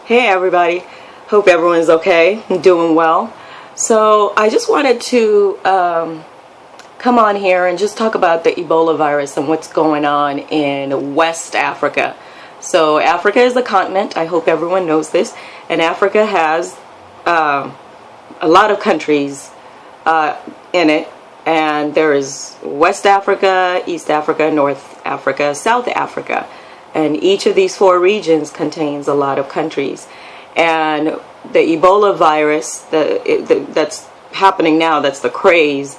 Hey everybody, hope everyone's okay and doing well. So I just wanted to come on here and just talk about the Ebola virus and what's going on in West Africa. So Africa is a continent, I hope everyone knows this, and Africa has a lot of countries in it, and there is West Africa, East Africa, North Africa, South Africa. And each of these four regions contains a lot of countries. And the Ebola virus that's happening now, that's the craze,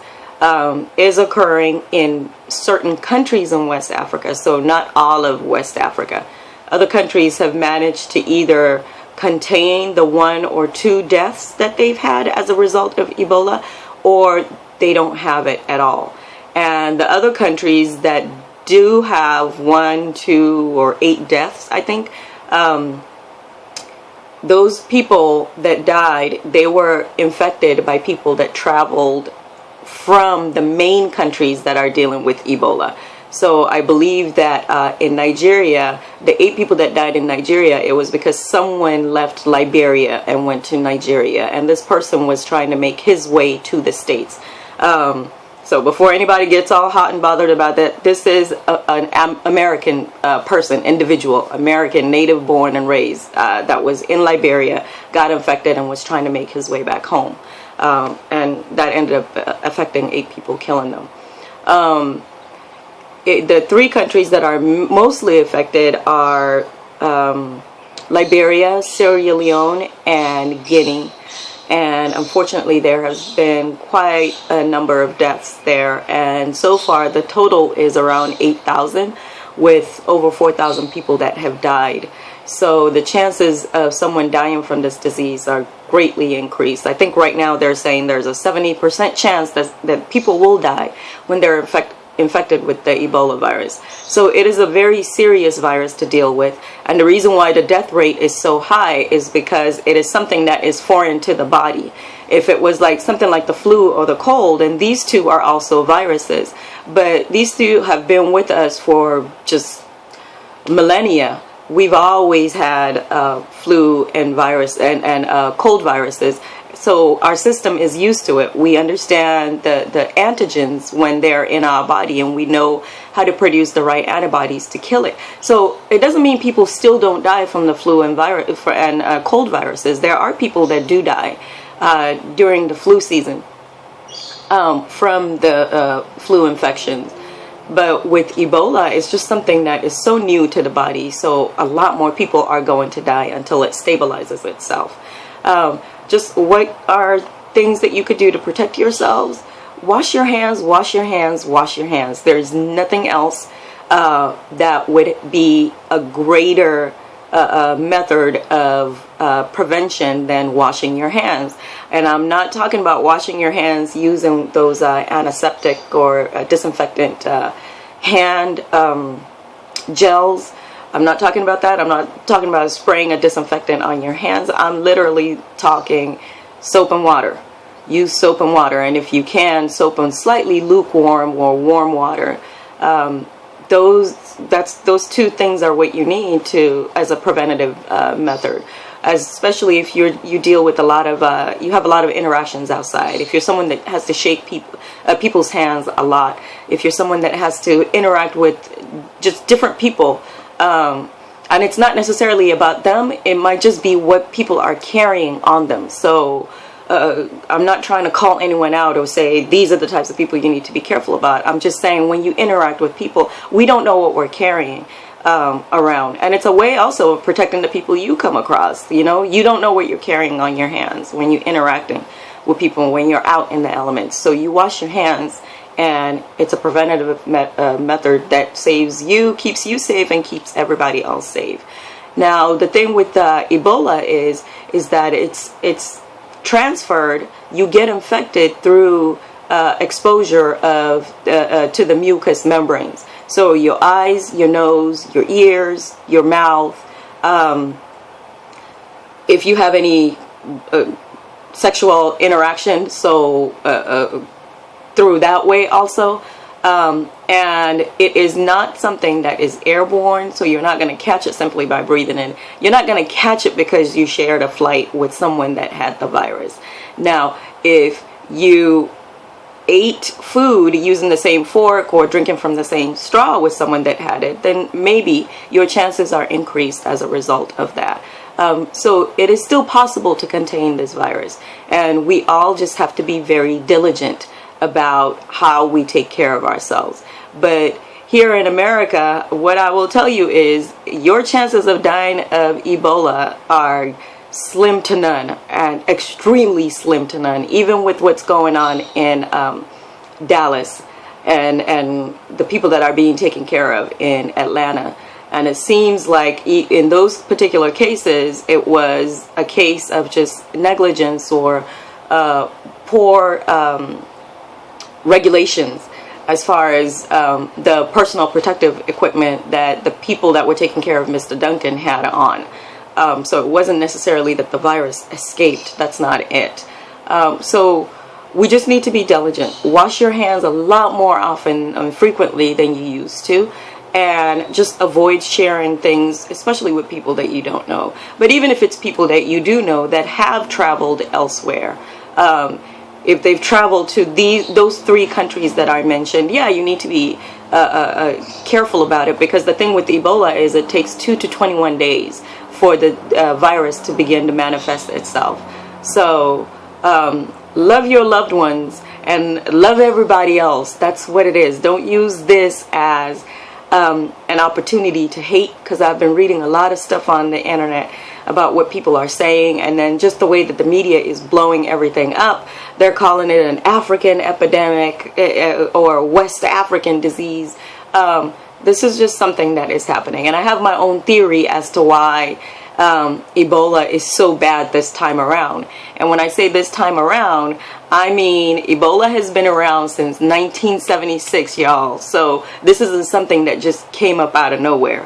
is occurring in certain countries in West Africa. So not all of West Africa. Other countries have managed to either contain the 1 or 2 deaths that they've had as a result of Ebola, or they don't have it at all. And the other countries that do have 1, 2, or 8 deaths, I think, those people that died, they were infected by people that traveled from the main countries that are dealing with Ebola. So I believe that in Nigeria, the 8 people that died in Nigeria, it was because someone left Liberia and went to Nigeria, and this person was trying to make his way to the States. So before anybody gets all hot and bothered about that, this is an American person, individual, American, native born and raised, that was in Liberia, got infected and was trying to make his way back home. And that ended up affecting 8 people, killing them. The 3 countries that are mostly affected are Liberia, Sierra Leone, and Guinea. And unfortunately there has been quite a number of deaths there, and so far the total is around 8,000, with over 4,000 people that have died. So the chances of someone dying from this disease are greatly increased. I think right now they're saying there's a 70% chance that people will die when they're infected with the Ebola virus. So it is a very serious virus to deal with, and the reason why the death rate is so high is because it is something that is foreign to the body. If it was like something like the flu or the cold, and these two are also viruses, but these two have been with us for just millennia. We've always had flu and virus and cold viruses. So our system is used to it. We understand the antigens when they're in our body, and we know how to produce the right antibodies to kill it. So it doesn't mean people still don't die from the flu and cold viruses. There are people that do die during the flu season from the flu infections. But with Ebola, it's just something that is so new to the body. So a lot more people are going to die until it stabilizes itself. Just what are things that you could do to protect yourselves? Wash your hands, wash your hands, wash your hands. There's nothing else that would be a greater method of prevention than washing your hands. And I'm not talking about washing your hands using those antiseptic or disinfectant hand gels. I'm not talking about that. I'm not talking about spraying a disinfectant on your hands. I'm literally talking soap and water. Use soap and water, and if you can, soap and slightly lukewarm or warm water. Those 2 things are what you need to as a preventative method. Especially if you deal with a lot of you have a lot of interactions outside. If you're someone that has to shake people's hands a lot, if you're someone that has to interact with just different people. And it's not necessarily about them, it might just be what people are carrying on them. So I'm not trying to call anyone out or say these are the types of people you need to be careful about. I'm just saying when you interact with people, we don't know what we're carrying around. And it's a way also of protecting the people you come across. You know, you don't know what you're carrying on your hands when you're interacting with people, when you're out in the elements. So you wash your hands, and it's a preventative method that saves you, keeps you safe, and keeps everybody else safe. Now, the thing with Ebola is that it's transferred. You get infected through exposure to the mucous membranes. So your eyes, your nose, your ears, your mouth. If you have any sexual interaction, so through that way also, And it is not something that is airborne, so you're not going to catch it simply by breathing in. You're not going to catch it because you shared a flight with someone that had the virus. Now, if you ate food using the same fork or drinking from the same straw with someone that had it, then maybe your chances are increased as a result of that. So it is still possible to contain this virus, and we all just have to be very diligent about how we take care of ourselves. But here in America, what I will tell you is your chances of dying of Ebola are slim to none, and extremely slim to none, even with what's going on in Dallas and the people that are being taken care of in Atlanta. And it seems like in those particular cases, it was a case of just negligence or poor regulations as far as the personal protective equipment that the people that were taking care of Mr. Duncan had on. So it wasn't necessarily that the virus escaped. That's not it. So we just need to be diligent. Wash your hands a lot more often and frequently than you used to. And just avoid sharing things, especially with people that you don't know. But even if it's people that you do know that have traveled elsewhere, if they've traveled to those 3 countries that I mentioned, yeah, you need to be careful about it, because the thing with Ebola is it takes 2 to 21 days for the virus to begin to manifest itself. So love your loved ones and love everybody else. That's what it is. Don't use this as an opportunity to hate, because I've been reading a lot of stuff on the internet about what people are saying, and then just the way that the media is blowing everything up. They're calling it an African epidemic or West African disease. This is just something that is happening, and I have my own theory as to why Ebola is so bad this time around. And when I say this time around, I mean Ebola has been around since 1976, y'all. So this isn't something that just came up out of nowhere.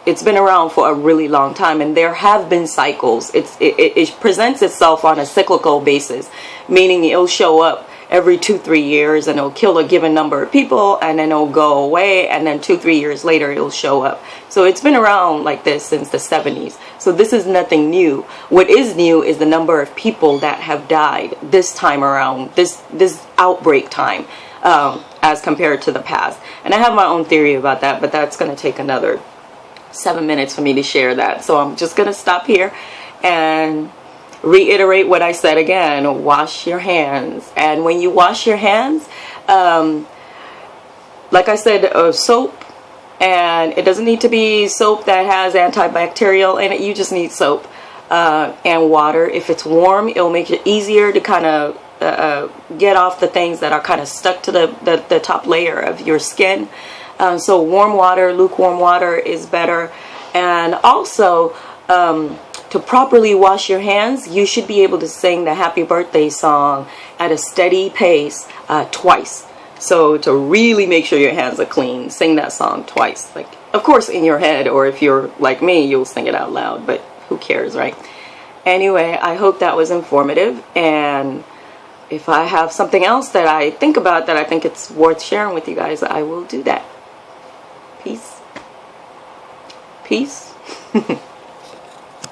It's been around for a really long time, and there have been cycles. It presents itself on a cyclical basis, meaning it'll show up every 2-3 years and it'll kill a given number of people, and then it'll go away, and then 2-3 years later it'll show up. So it's been around like this since the 70s. So this is nothing new. What is new is the number of people that have died this time around, this outbreak time, as compared to the past. And I have my own theory about that, but that's going to take another 7 minutes for me to share that. So I'm just going to stop here and reiterate what I said again. Wash your hands. And when you wash your hands, like I said, soap. And it doesn't need to be soap that has antibacterial in it. You just need soap and water. If it's warm, it'll make it easier to kind of get off the things that are kind of stuck to the top layer of your skin. So warm water, lukewarm water is better. And also, to properly wash your hands, you should be able to sing the happy birthday song at a steady pace twice. So to really make sure your hands are clean, sing that song twice. Like, of course, in your head, or if you're like me, you'll sing it out loud, but who cares, right? Anyway, I hope that was informative, and if I have something else that I think about that I think it's worth sharing with you guys, I will do that. Peace. Peace.